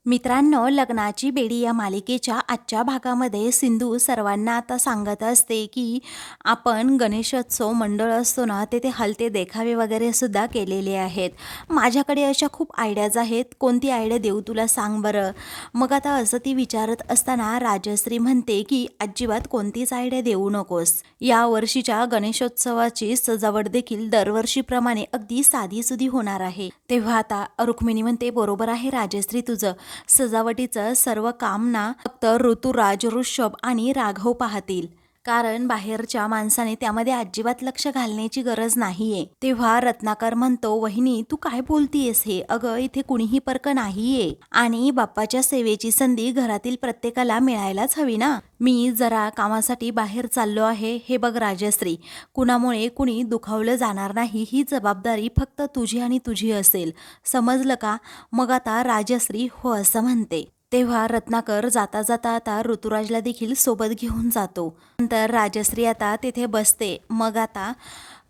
मित्रांनो, लग्नाची बेडी या मालिकेच्या आजच्या भागामध्ये सिंधू सर्वांना आता सांगत असते की आपण गणेशोत्सव मंडळ असतो ना, ते हलते देखावे वगैरे सुद्धा केलेले आहेत. माझ्याकडे अशा खूप आयडियाज आहेत, कोणती आयडिया देऊ तुला सांग बरं. मग आता असं ती विचारत असताना राजश्री म्हणते की अजिबात कोणतीच आयडिया देऊ नकोस. या वर्षीच्या गणेशोत्सवाची सजावट देखील दरवर्षीप्रमाणे अगदी साधीसुधी होणार आहे. तेव्हा आता रुक्मिणी म्हणते, बरोबर आहे राजश्री तुझं, सजावटीचं सर्व काम ना फक्त ऋतुराज, ऋषभ आणि राघव पाहतील, कारण बाहेरच्या माणसाने त्यामध्ये अजिबात लक्ष घालण्याची गरज नाहीये. तेव्हा रत्नाकर म्हणतो, वहिनी तू काय बोलतीयस हे, अगं इथे कुणीही परक नाहीये आणि बाप्पाच्या सेवेची संधी घरातील प्रत्येकाला मिळायलाच हवी ना. मी जरा कामासाठी बाहेर चाललो आहे, हे बघ राजश्री, कुणामुळे कुणी दुखावलं जाणार नाही, ही जबाबदारी फक्त तुझी आणि तुझी असेल, समजलं का. मग आता राजश्री हो असं म्हणते. तेव्हा रत्नाकर जाता जाता आता ऋतुराजला देखील सोबत घेऊन जातो. नंतर राजश्री आता तिथे बसते. मग आता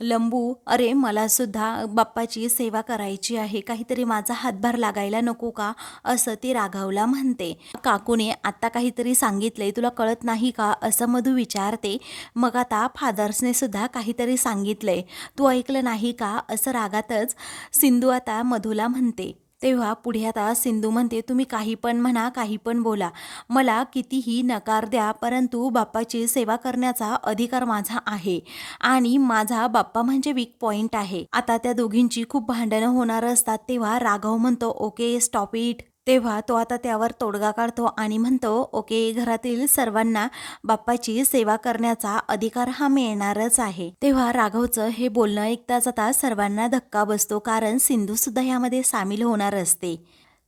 लंबू, अरे मला सुद्धा बाप्पाची सेवा करायची आहे, काहीतरी माझा हातभार लागायला नको का, असं ती राघवला म्हणते. काकूने आत्ता काहीतरी सांगितलंय, तुला कळत नाही का, असं मधू विचारते. मग आता फादर्सने सुद्धा काहीतरी सांगितलंय, तू ऐकलं नाही का, असं रागातच सिंधू आता मधूला म्हणते. तेव्हा पुढे आता सिंधू म्हणते, तुम्ही काही पण म्हणा, काही पण बोला, मला कितीही नकार द्या, परंतु बाप्पाची सेवा करण्याचा अधिकार माझा आहे आणि माझा बाप्पा म्हणजे वीक पॉइंट आहे. आता त्या दोघींची खूप भांडणं होणार असतात. तेव्हा राघव म्हणतो, ओके स्टॉप इट. तेव्हा तो आता त्यावर तोडगा काढतो आणि म्हणतो, ओके, घरातील सर्वांना बाप्पाची सेवा करण्याचा अधिकार हा मिळणारच आहे. तेव्हा राघवचं हे बोलणं ऐकताच आता सर्वांना धक्का बसतो, कारण सिंधू सुद्धा यामध्ये सामील होणार असते.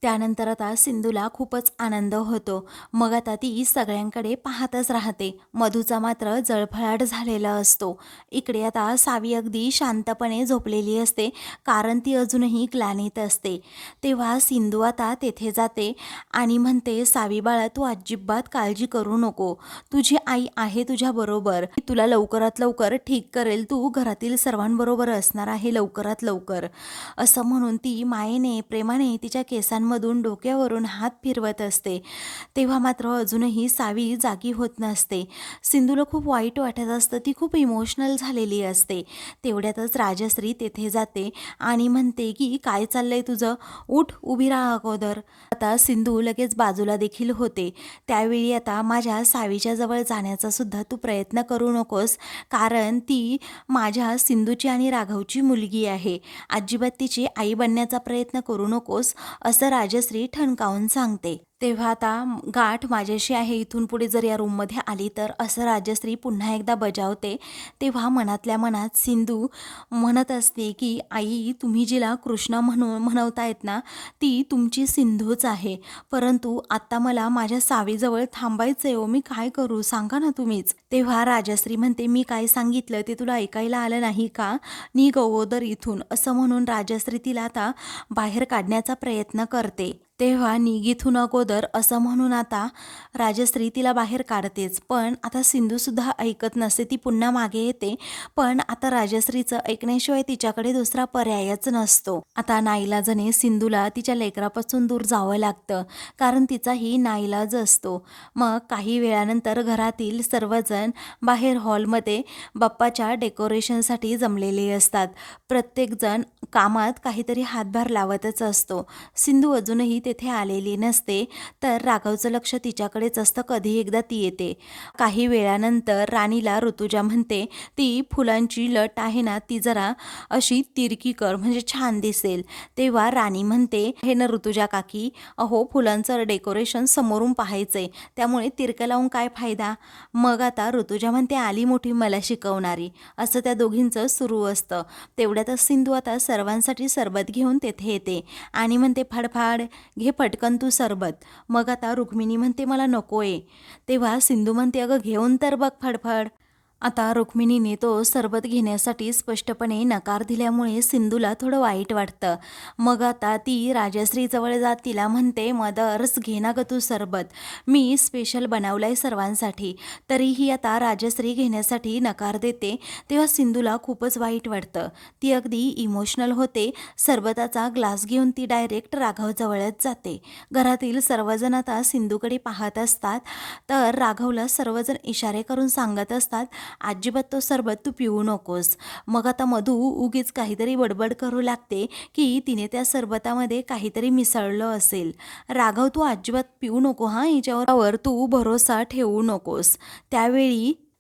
त्यानंतर आता सिंधूला खूपच आनंद होतो. मग आता ती सगळ्यांकडे पाहतच राहते. मधूचा मात्र जळफळाट झालेला असतो. इकडे आता सावी अगदी शांतपणे झोपलेली असते, कारण ती अजूनही ग्लानीत असते. तेव्हा सिंधू आता तेथे जाते आणि म्हणते, सावी बाळा, तू अजिबात काळजी करू नको, तुझी आई आहे तुझ्याबरोबर, तुला लवकरात लवकर ठीक करेल, तू घरातील सर्वांबरोबर असणार आहे लवकरात लवकर. असं म्हणून ती मायेने प्रेमाने तिच्या केसांमधून डोक्यावरून हात फिरवत असते. तेव्हा मात्र अजूनही सावी जागी होत नसते. सिंधूला खूप वाईट वाटत असतं, ती खूप इमोशनल झालेली असते. तेवढ्यातच राजश्री तेथे जाते आणि म्हणते की काय चाललंय तुझं, उठ, उभी राहा अगोदर. आता सिंधू लगेच बाजूला देखील होते. त्यावेळी आता माझ्या सावीच्या जवळ जाण्याचा सुद्धा तू प्रयत्न करू नकोस, कारण ती माझ्या सिंधूची आणि राघवची मुलगी आहे, अजिबात तिची आई बनण्याचा प्रयत्न करू नकोस, असं राजश्री ठणकावून सांगते. तेव्हा आता गाठ माझ्याशी आहे, इथून पुढे जर या रूममध्ये आली तर, असं राजश्री पुन्हा एकदा बजावते. तेव्हा मनातल्या मनात सिंधू म्हणत असते की आई, तुम्ही जिला कृष्णा म्हणवतायत ना, ती तुमची सिंधूच आहे, परंतु आत्ता मला माझ्या सावीजवळ थांबायचं आहे, मी काय करू सांगा ना तुम्हीच. तेव्हा राजश्री म्हणते, मी काय सांगितलं ते तुला ऐकायला आलं नाही का, निघ अगोदर इथून, असं म्हणून राजश्री तिला आता बाहेर काढण्याचा प्रयत्न करते. तेव्हा निघिथून अगोदर असं म्हणून आता राजश्री तिला बाहेर काढतेच, पण आता सिंधूसुद्धा ऐकत नसते, ती पुन्हा मागे येते. पण आता राजश्रीचं ऐकण्याशिवाय तिच्याकडे दुसरा पर्यायच नसतो. आता नाईलाजाने सिंधूला तिच्या लेकरापासून दूर जावं लागतं, कारण तिचाही नाईलाज असतो. मग काही वेळानंतर घरातील सर्वजण बाहेर हॉलमध्ये बाप्पाच्या डेकोरेशनसाठी जमलेले असतात. प्रत्येकजण कामात काहीतरी हातभार लावतच असतो. सिंधू अजूनही तेथे आलेली नसते, तर राघवचं लक्ष तिच्याकडेच असतं. कधी एकदा ती येते. काही वेळानंतर राणीला ऋतुजा म्हणते, ती फुलांची लट आहे ना, ती जरा अशी तिरकी कर, म्हणजे छान दिसेल. तेव्हा राणी म्हणते, हे ना ऋतुजा काकी, अहो फुलांचं डेकोरेशन समोरून पाहायचंय, त्यामुळे तिरकं लावून काय फायदा. मग आता ऋतुजा म्हणते, आली मोठी मला शिकवणारी, असं त्या दोघींचं सुरू असतं. तेवढ्यातच सिंधू आता सर्वांसाठी सरबत घेऊन तेथे येते आणि म्हणते, फाडफाड घे पटकन तू सरबत. मग आता रुक्मिणी म्हणते, मला नकोय. तेव्हा सिंधू म्हणते, अगं घेऊन तर बघ फडफड. आता रुक्मिणीने तो सरबत घेण्यासाठी स्पष्टपणे नकार दिल्यामुळे सिंधूला थोडं वाईट वाटतं. मग आता ती राजश्रीजवळ जात तिला म्हणते, मदर्स घे ना गं तू सरबत, मी स्पेशल बनवलंय सर्वांसाठी. तरीही आता राजश्री घेण्यासाठी नकार देते. तेव्हा सिंधूला खूपच वाईट वाटतं. ती अगदी इमोशनल होते. सरबताचा ग्लास घेऊन ती डायरेक्ट राघवजवळच जाते. घरातील सर्वजण आता सिंधूकडे पाहत असतात. तर राघवला सर्वजण इशारे करून सांगत असतात, अजिबात तो सरबत तू पिऊ नकोस. मग आता मधू उगीच काहीतरी बडबड करू लागते की तिने त्या सरबतामध्ये काहीतरी मिसळलं असेल. राघव तू अजिबात पिऊ नको हां, हिच्यावर तू भरोसा ठेवू नकोस.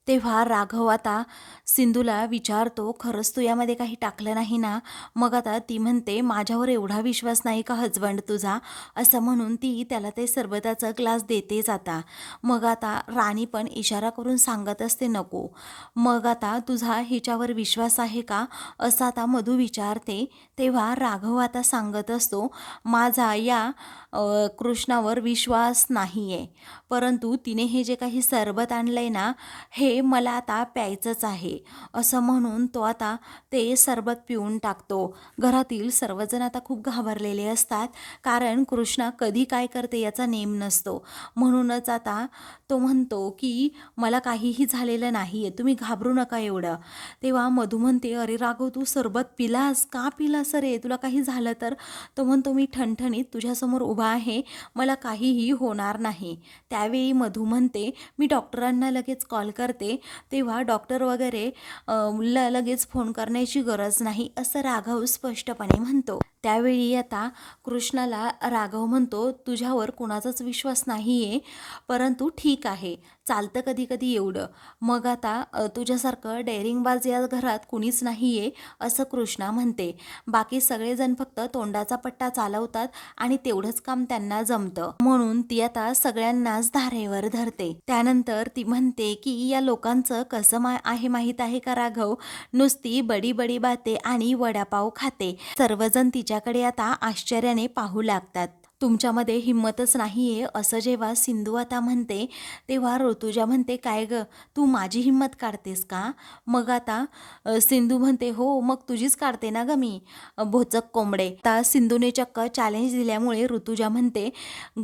तेव्हा राघव आता सिंधूला विचारतो, खरंच तू यामध्ये काही टाकलं नाही ना? मग आता ती म्हणते, माझ्यावर एवढा विश्वास नाही का हजबंड तुझा? असं म्हणून ती त्याला ते सरबताचा ग्लास देतेच आता. मग आता राणी पण इशारा करून सांगत असते नको. मग आता तुझा हिच्यावर विश्वास आहे का? असं आता मधू विचारते. तेव्हा राघव आता सांगत असतो, माझा या कृष्णावर विश्वास नाही आहे, परंतु तिने हे जे काही सरबत आणलंय ना, हे मला आता प्यायचंच आहे. असं म्हणून तो आता ते सरबत पिऊन टाकतो. घरातील सर्वजण आता खूप घाबरलेले असतात, कारण कृष्णा कधी काय करते याचा नेम नसतो. म्हणूनच आता तो म्हणतो की मला काहीही झालेलं नाही आहे, तुम्ही घाबरू नका एवढं. तेव्हा मधू म्हणते, अरे राघव तू सरबत पिलास का? पिलास रे, तुला काही झालं तर? तो म्हणतो, मी ठणठणीत तुझ्यासमोर उभा आहे, मला काहीही होणार नाही. त्यावेळी मधू म्हणते, मी डॉक्टरांना लगेच कॉल करते. तेव्हा डॉक्टर वगैरे लगेच फोन करण्याची गरज नाही, असं राघव स्पष्टपणे म्हणतो. त्यावेळी आता कृष्णाला राघव म्हणतो, तुझ्यावर कुणाचाच विश्वास नाही आहे, परंतु ठीक आहे, चालतं कधी कधी एवढं. मग आता तुझ्यासारखं डेअरिंगबाज या घरात कुणीच नाही आहे, असं कृष्णा म्हणते. बाकी सगळेजण फक्त तोंडाचा पट्टा चालवतात आणि तेवढंच काम त्यांना जमतं, म्हणून ती आता सगळ्यांनाच धारेवर धरते. त्यानंतर ती म्हणते की या लोकांचं कसं आहे माहीत आहे का राघव? नुसती बडी बडी बाते आणि वडापाव खाते. सर्वजण तिच्याकडे आता आश्चर्याने पाहू लागतात. तुमच्यामध्ये हिंमतच नाही आहे, असं जेव्हा सिंधू आता म्हणते, तेव्हा ऋतुजा म्हणते, काय ग, तू माझी हिंमत काढतेस का? मग आता सिंधू म्हणते, हो मग तुझीच काढते ना ग मी, भोचक कोंबडे. आता सिंधूने चक्क चॅलेंज दिल्यामुळे ऋतुजा म्हणते,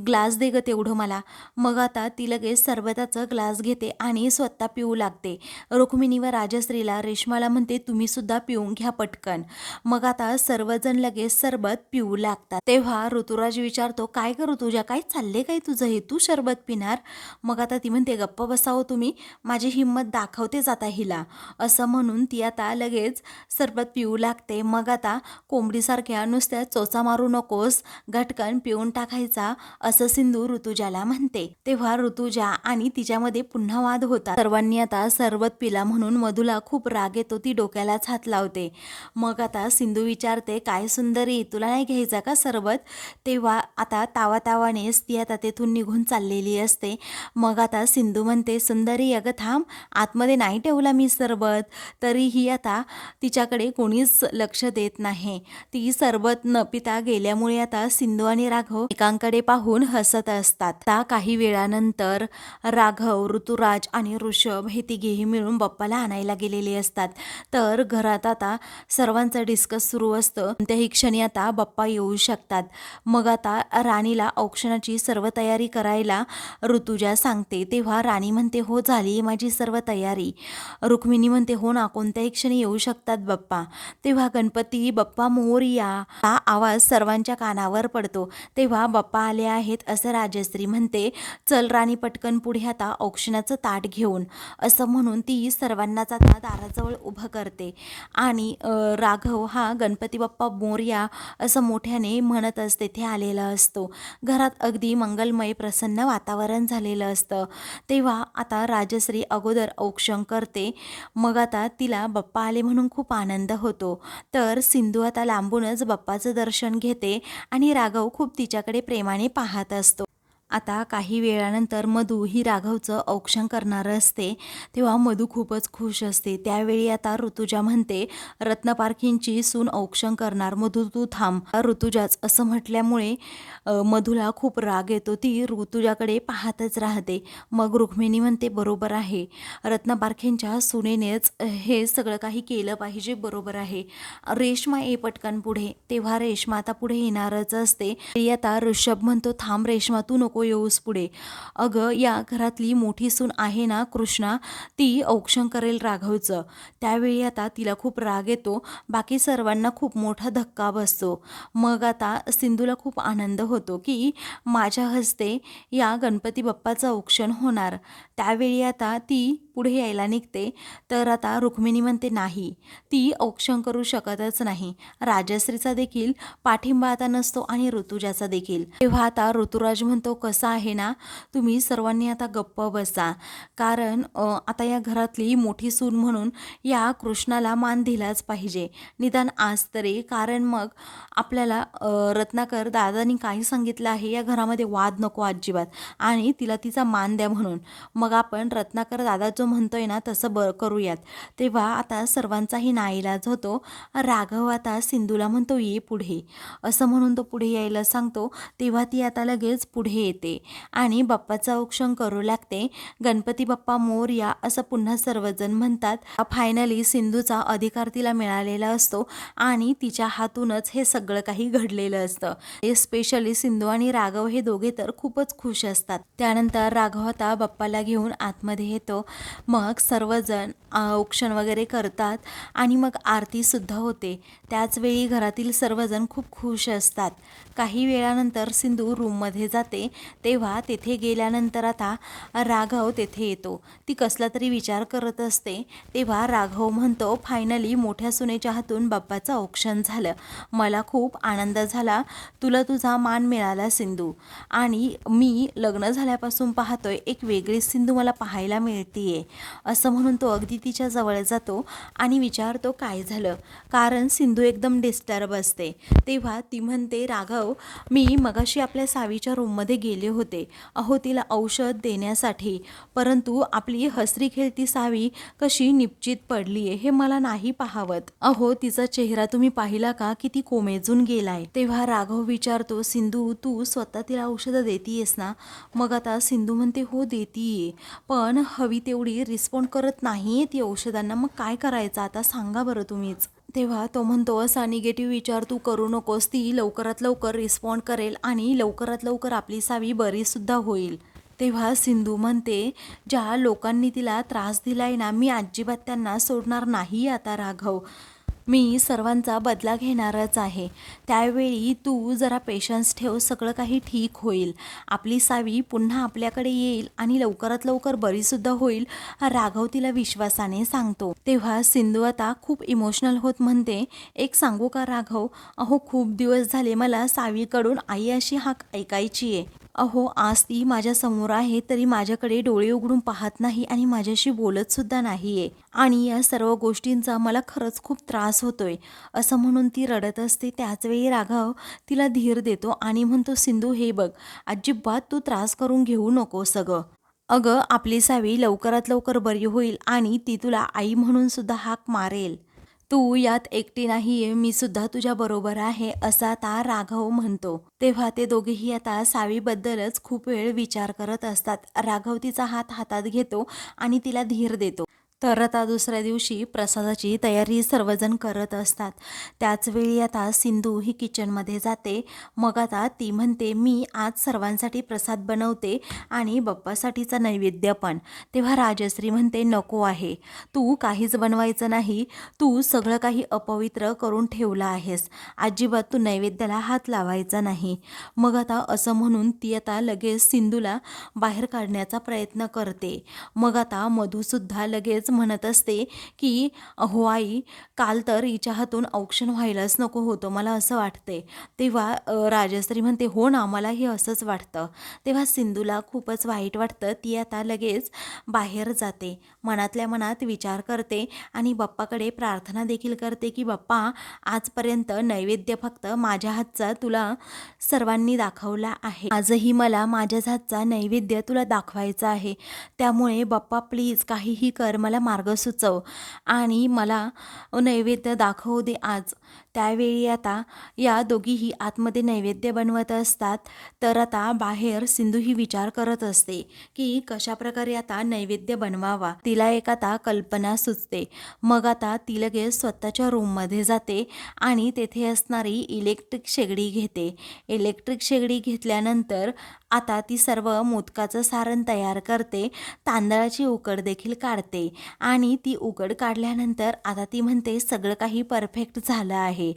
ग्लास दे ग तेवढं मला. मग आता ती लगेच सरबताचं ग्लास घेते आणि स्वतः पिऊ लागते. रुक्मिणी व राजश्रीला रेश्माला म्हणते, तुम्ही सुद्धा पिऊन घ्या पटकन. मग आता सर्वजण लगेच सरबत पिऊ लागतात. तेव्हा ऋतुराज विचारतो, काय करू तुझ्या, काय चालले काय तुझं हे, तू सरबत पिणार? मग आता ती म्हणते, गप्प बसावं तुम्ही, माझी हिंमत दाखवतेच आता हिला. असं म्हणून ती आता लगेच सरबत पिऊ लागते. मग आता कोंबडीसारख्या नुसत्या चोचा मारू नकोस, घटकन पिऊन टाकायचा, असं सिंधू ऋतुजाला म्हणते. तेव्हा ऋतुजा आणि तिच्यामध्ये पुन्हा वाद होता. सर्वांनी आता सरबत पिला म्हणून मधूला खूप राग येतो, ती डोक्यालाच हात लावते. मग आता सिंधू विचारते, काय सुंदरी, तुला नाही घ्यायचा का सरबत? तेव्हा आता तावातावानेच ती आता तेथून निघून चाललेली असते. मग आता सिंधू म्हणते, सुंदरी अगं थांब, आतमध्ये नाही ठेवला मी सरबत. तरीही आता तिच्याकडे कोणीच लक्ष देत नाही. ती सरबत न पिता गेल्यामुळे आता सिंधू आणि राघव एकांकडे पाहून हसत असतात. आता काही वेळानंतर राघव, ऋतुराज आणि ऋषभ हे तिघेही मिळून बाप्पाला आणायला गेलेले असतात. तर घरात आता सर्वांचं डिस्कस सुरू असतं, कोणत्याही क्षणी आता बाप्पा येऊ शकतात. मग आता राणीला औक्षणाची सर्व तयारी करायला ऋतुजा सांगते. तेव्हा राणी म्हणते, हो झाली माझी सर्व तयारी. रुक्मिणी म्हणते, हो ना, कोणत्याही क्षणी येऊ शकतात बाप्पा. तेव्हा गणपती बाप्पा मोरया हा आवाज सर्वांच्या कानावर पडतो. तेव्हा बाप्पा आले आहेत असं राजश्री म्हणते. चल राणी पटकन पुढे आता औक्षणाचं ताट घेऊन, असं म्हणून ती सर्वांनाच आता दाराजवळ उभं करते. आणि राघव हा गणपती बाप्पा मोरया असं मोठ्याने म्हणतच तेथे आलेला असतो. घरात अगदी मंगलमय प्रसन्न वातावरण झालेलं असतं. तेव्हा आता राजश्री अगोदर औक्षण करते. मग आता तिला बाप्पा आले म्हणून खूप आनंद होतो. तर सिंधू आता लांबूनच बाप्पाचं दर्शन घेते आणि राघव खूप तिच्याकडे प्रेमाने पाहत असतो. आता काही वेळानंतर मधू ही राघवचं औक्षण करणार असते, तेव्हा मधू खूपच खुश असते. त्यावेळी आता ऋतुजा म्हणते, रत्नपारखींची सून औक्षण करणार, मधू तू थांब. ऋतुजाच असं म्हटल्यामुळे मधूला खूप राग येतो. ती ऋतुजाकडे पाहतच राहते. मग रुक्मिणी म्हणते, बरोबर आहे, रत्नपारखींच्या सुनेनेच हे सगळं काही केलं पाहिजे, बरोबर आहे. रेश्मा ये पटकन पुढे. तेव्हा रेश्मा आता पुढे येणारच असते. आता ऋषभ म्हणतो, थांब रेश्मा, तू नको येऊस पुढे. अगं, या घरातली मोठी सून आहे ना कृष्णा, ती औक्षण करेल राघवचं. त्यावेळी आता तिला खूप राग येतो. बाकी सर्वांना खूप मोठा धक्का बसतो. मग आता सिंधूला खूप आनंद होतो की माझ्या हस्ते या गणपती बाप्पाचं औक्षण होणार. त्यावेळी आता ती पुढे यायला निघते. तर आता रुक्मिणी म्हणते, नाही, ती औक्षण करू शकतच नाही. राजश्रीचा देखील पाठिंबा आता नसतो आणि ऋतुजाचा देखील. तेव्हा आता ऋतुराज म्हणतो, कसं आहे ना, तुम्ही सर्वांनी आता गप्प बसा, कारण आता या घरातली मोठी सून म्हणून या कृष्णाला मान दिलाच पाहिजे, निदान आज तरी. कारण मग आपल्याला रत्नाकर दादांनी काही सांगितलं आहे, या घरामध्ये वाद नको अजिबात, आणि तिला तिचा मान द्या म्हणून. मग आपण रत्नाकर दादा जो म्हणतोय ना तसं करूयात. तेव्हा आता सर्वांचाही नाईलाज होतो. राघव आता सिंधूला म्हणतो, ये पुढे, असं म्हणून तो पुढे यायला सांगतो. तेव्हा ती आता लगेच पुढे येते आणि बाप्पाचं औक्षण करू लागते. गणपती बाप्पा मोरया असं पुन्हा सर्वजण म्हणतात. फायनली सिंधूचा अधिकार तिला मिळालेला असतो आणि तिच्या हातूनच हे सगळं काही घडलेलं असतं. स्पेशली सिंधू आणि राघव हे दोघे तर खूपच खुश असतात. त्यानंतर राघव आता बाप्पाला घेऊन आतमध्ये येतो. मग सर्वजण औक्षण वगैरे करतात आणि मग आरती सुद्धा होते. त्याचवेळी घरातील सर्वजण खूप खुश असतात. काही वेळानंतर सिंधू रूममध्ये जाते. तेव्हा तेथे गेल्यानंतर आता राघव तेथे येतो. ती कसला तरी विचार करत असते. तेव्हा राघव म्हणतो, फायनली मोठ्या सुनेच्या हातून बाप्पाचं औक्षण झालं, मला खूप आनंद झाला, तुला तुझा मान मिळाला सिंधू. आणि मी लग्न झाल्यापासून पाहतोय एक वेगळी सिंधू मला पाहायला मिळतीये. असं म्हणून तो अगदी तिच्या जवळ जातो आणि विचारतो, काय झालं, कारण सिंधू एकदम डिस्टर्ब असते. तेव्हा ती म्हणते, राघव, मी मगाशी आपल्या सावीच्या रूममध्ये गेले होते, अहो तिला औषध देण्यासाठी, परंतु आपली हसरी खेळती सावी कशी निपचित पडली आहे हे मला नाही पाहावत. अहो तिचा चेहरा तुम्ही पाहिला का, किती कोमेजून गेलाय. तेव्हा राघव विचारतो, सिंधू तू स्वतः तिला औषधं देतीयेस ना. मग आता सिंधू म्हणते, हो देतीये, पण हवी तेवढी रिस्पॉन्ड करत नाहीये ती औषधांना, मग काय करायचं आता सांगा बरं तुम्हीच. तेव्हा तो म्हणतो, असा निगेटिव्ह विचार तू करू नकोस, ती लवकरात लवकर रिस्पॉन्ड करेल आणि लवकरात लवकर आपली सावी बरी सुद्धा होईल. तेव्हा सिंधू म्हणते, ज्या लोकांनी तिला त्रास दिलाय ना, मी अजिबात त्यांना सोडणार नाही आता राघव, मी सर्वांचा बदला घेणारच आहे. त्यावेळी तू जरा पेशन्स ठेव, सगळं काही ठीक होईल, आपली सावी पुन्हा आपल्याकडे येईल आणि लवकरात लवकर बरीसुद्धा होईल, राघव तिला विश्वासाने सांगतो. तेव्हा सिंधू आता खूप इमोशनल होत म्हणते, एक सांगू का राघव, अहो खूप दिवस झाले मला सावीकडून आई अशी हाक ऐकायची आहे. अहो आज ती माझ्या समोर आहे तरी माझ्याकडे डोळे उघडून पाहत नाही आणि माझ्याशी बोलत सुद्धा नाहीये, आणि या सर्व गोष्टींचा मला खरंच खूप त्रास होतोय, असं म्हणून ती रडत असते. त्याचवेळी राघव तिला धीर देतो आणि म्हणतो, सिंधू हे बघ, अजिबात तू त्रास करून घेऊ नको सगळं, अगं आपली सावी लवकरात लवकर बरी होईल आणि ती तुला आई म्हणून सुद्धा हाक मारेल, तू यात एकटी नाहीये, मी सुद्धा तुझ्या बरोबर आहे, असा आता राघव म्हणतो. तेव्हा ते दोघेही आता सावीबद्दलच खूप वेळ विचार करत असतात. राघव तिचा हात हातात घेतो आणि तिला धीर देतो. तर आता दुसऱ्या दिवशी प्रसादाची तयारी सर्वजण करत असतात. त्याचवेळी आता सिंधू ही किचनमध्ये जाते. मग आता ती म्हणते, मी आज सर्वांसाठी प्रसाद बनवते आणि बाप्पासाठीचा नैवेद्य पण. तेव्हा राजश्री म्हणते, नको आहे, तू काहीच बनवायचं नाही, तू सगळं काही अपवित्र करून ठेवलं आहेस, अजिबात तू नैवेद्याला हात लावायचा नाही. मग आता असं म्हणून ती आता लगेच सिंधूला बाहेर काढण्याचा प्रयत्न करते. मग आता मधूसुद्धा लगेच लगेच म्हणत असते की अहो आई, काल तर हिच्या हातून औक्षण व्हायलाच नको होतं, मला असं वाटते. तेव्हा राजश्री म्हणते हो ना, मलाही असंच वाटतं. तेव्हा सिंधूला खूपच वाईट वाटतं. ती आता लगेच बाहेर जाते, मनातल्या मनात विचार करते आणि बाप्पाकडे प्रार्थना देखील करते की बाप्पा, आजपर्यंत नैवेद्य फक्त माझ्या हातचा तुला सर्वांनी दाखवला आहे, आजही मला माझ्याच हातचा नैवेद्य तुला दाखवायचा आहे. त्यामुळे बाप्पा प्लीज काहीही कर, मला मार्ग सुचव आणि मला नैवेद्य दाखवू दे आज. त्यावेळी आता या दोघीही आतमध्ये नैवेद्य बनवत असतात. तर आता बाहेर सिंधू ही विचार करत असते की कशाप्रकारे आता नैवेद्य बनवावा. तिला एक आता कल्पना सुचते. मग आता ती लगेच स्वतःच्या रूममध्ये जाते आणि तेथे असणारी इलेक्ट्रिक शेगडी घेते. इलेक्ट्रिक शेगडी घेतल्यानंतर आता ती सर्व मोदकाचं सारण तयार करते. तांदळाची उकड देखील काढते आणि ती उकड काढल्यानंतर आता ती म्हणते सगळं काही परफेक्ट झालं आहे,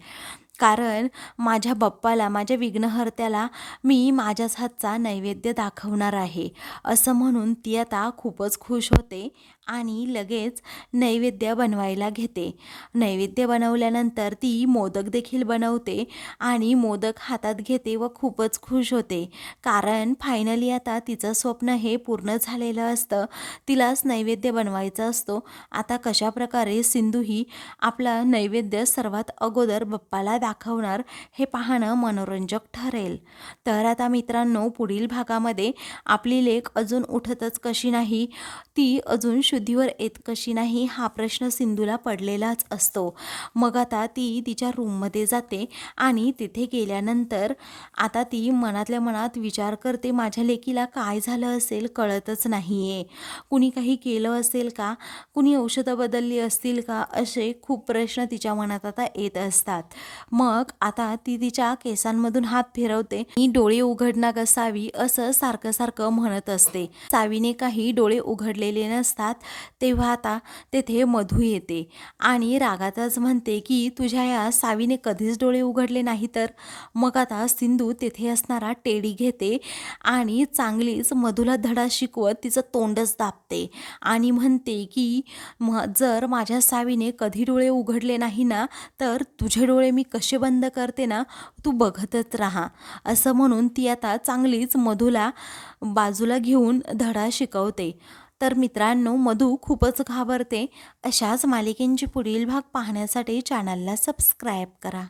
कारण माझ्या बाप्पाला, माझ्या विघ्नहर्त्याला मी माझ्याच हातचा नैवेद्य दाखवणार आहे. असं म्हणून ती आता खूपच खुश होते आणि लगेच नैवेद्य बनवायला घेते. नैवेद्य बनवल्यानंतर ती मोदक देखील बनवते आणि मोदक हातात घेते व खूपच खुश होते, कारण फायनली आता तिचं स्वप्न हे पूर्ण झालेलं असतं. तिलाच नैवेद्य बनवायचा असतो. आता कशाप्रकारे सिंधू ही आपला नैवेद्य सर्वात अगोदर बाप्पाला दाखवणार हे पाहणं मनोरंजक ठरेल. तर आता मित्रांनो, पुढील भागामध्ये आपली लेक अजून उठतच कशी नाही, ती अजून शुद्धीवर येत कशी नाही, हा प्रश्न सिंधूला पडलेलाच असतो. मग आता ती तिच्या रूममध्ये जाते आणि तिथे गेल्यानंतर आता ती मनातल्या मनात विचार करते, माझ्या लेकीला काय झालं असेल कळतच नाही आहे, कुणी काही केलं असेल का, कुणी औषधं बदलली असतील का, असे खूप प्रश्न तिच्या मनात आता येत असतात. मग आता ती तिच्या केसांमधून हात फिरवते. मी डोळे उघडना ग सावी, असं सारखं सारखं म्हणत असते. सावीने काही डोळे उघडलेले नसतात. तेव्हा आता तेथे मधू येते आणि रागातच म्हणते की तुझ्या या सावीने कधीच डोळे उघडले नाही तर. मग आता सिंधू तेथे असणारा टेडी घेते आणि चांगलीच मधूला धडा शिकवत तिचं तोंडच दाबते आणि म्हणते की जर माझ्या सावीने कधी डोळे उघडले नाही ना, तर तुझे डोळे मी कसे बंद करते ना, तू बघतच राहा. असं म्हणून ती आता चांगलीच मधूला बाजूला घेऊन धडा शिकवते. तर मित्रांनो, मधू खूपच घाबरते. अशाच मालिकेंची पुढील भाग पाहण्यासाठी चॅनलला सबस्क्राईब करा.